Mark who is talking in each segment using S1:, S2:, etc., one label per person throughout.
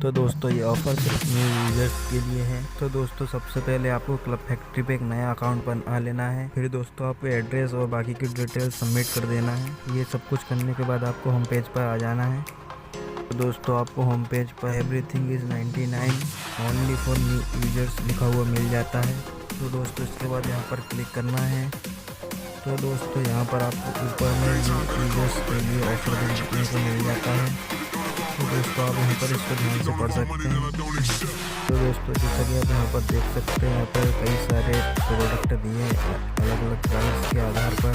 S1: तो दोस्तों ये ऑफ़र सिर्फ न्यू यूज़र्स के लिए है। तो दोस्तों सबसे पहले आपको क्लब फैक्ट्री पे एक नया अकाउंट बना लेना है। फिर दोस्तों आपको एड्रेस और बाकी की डिटेल सबमिट कर देना है। ये सब कुछ करने के बाद आपको होम पेज पर आ जाना है। तो दोस्तों आपको होम पेज पर everything is 99 only for new users लिखा हुआ मिल जाता है। तो दोस्तों इसके बाद यहाँ पर क्लिक करना है। तो दोस्तों यहाँ पर आपको ऊपर में न्यू यूज़र्स के लिए ऑफर देखने को मिल जाता है। तो दोस्तों आप यहाँ पर इसको ध्यान से पढ़ सकते हैं। तो दोस्तों जैसा कि आप यहाँ पर देख सकते हैं, यहाँ पर कई सारे प्रोडक्ट दिए हैं अलग अलग प्राइस के आधार पर।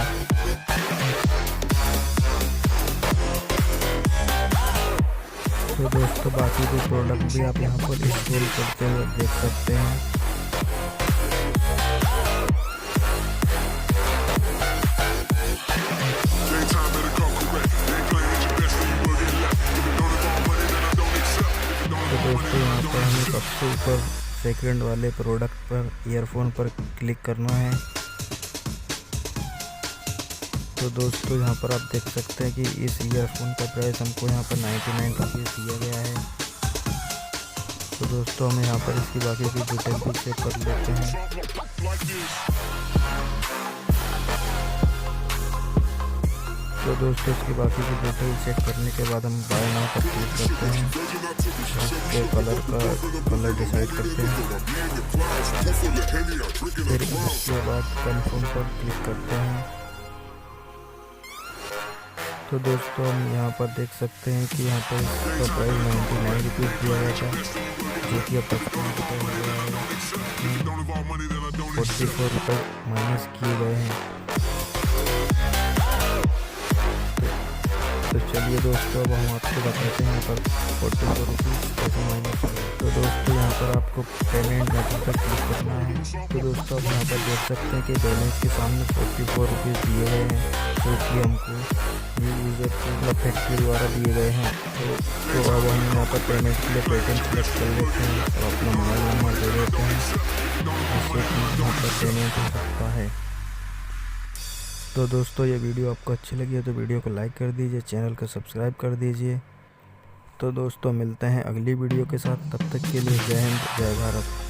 S1: तो दोस्तों बाकी के प्रोडक्ट भी आप यहाँ पर स्क्रॉल करते हुए देख सकते हैं। तो दोस्तों यहाँ पर हमें सबसे ऊपर सेकंड वाले प्रोडक्ट पर ईयरफोन पर क्लिक करना है। तो दोस्तों यहाँ पर आप देख सकते हैं कि इस ईयरफोन का प्राइस हमको यहाँ पर 99 रुपीज़ दिया गया है। तो दोस्तों हम यहाँ पर इसकी बाकी की डिटेल भी चेक कर लेते हैं। तो दोस्तों इसकी बाकी की डिटेल चेक करने के बाद हम बाय नाउ पर क्लिक करते हैं। इसके कलर डिसाइड करते हैं। फिर इसके बाद कन्फर्म पर क्लिक करते हैं। तो दोस्तों हम यहाँ पर देख सकते हैं कि यहाँ पर इसका प्राइस 99 रुपीज़ दिया गया था, जो कि अब 55 रुपये हो गया है। 44 रुपये माइनस किए गए हैं। तो चलिए दोस्तों अब हम आपको बताते हैं यहाँ पर 44 रुपीज़ कैसे माइनस करें। तो दोस्तों यहाँ पर आपको पेमेंट मेथड पर क्लिक करना है। तो दोस्तों आप यहाँ पर देख सकते हैं कि बैलेंस के सामने 44 रुपीज़ दिए गए हैं, जो कि हमको न्यू यूज़र के फैक्ट्री द्वारा दिए गए हैं। तो अब हम यहाँ पर पेमेंट के लिए पेटीएम सेलेक्ट कर लेते हैं और अपना मोबाइल नंबर दे देते हैं, जिससे कि यहाँ पर पेमेंट हो सकता है। तो दोस्तों ये वीडियो आपको अच्छी लगी है तो वीडियो को लाइक कर दीजिए, चैनल को सब्सक्राइब कर दीजिए। तो दोस्तों मिलते हैं अगली वीडियो के साथ, तब तक के लिए जय हिंद जय भारत।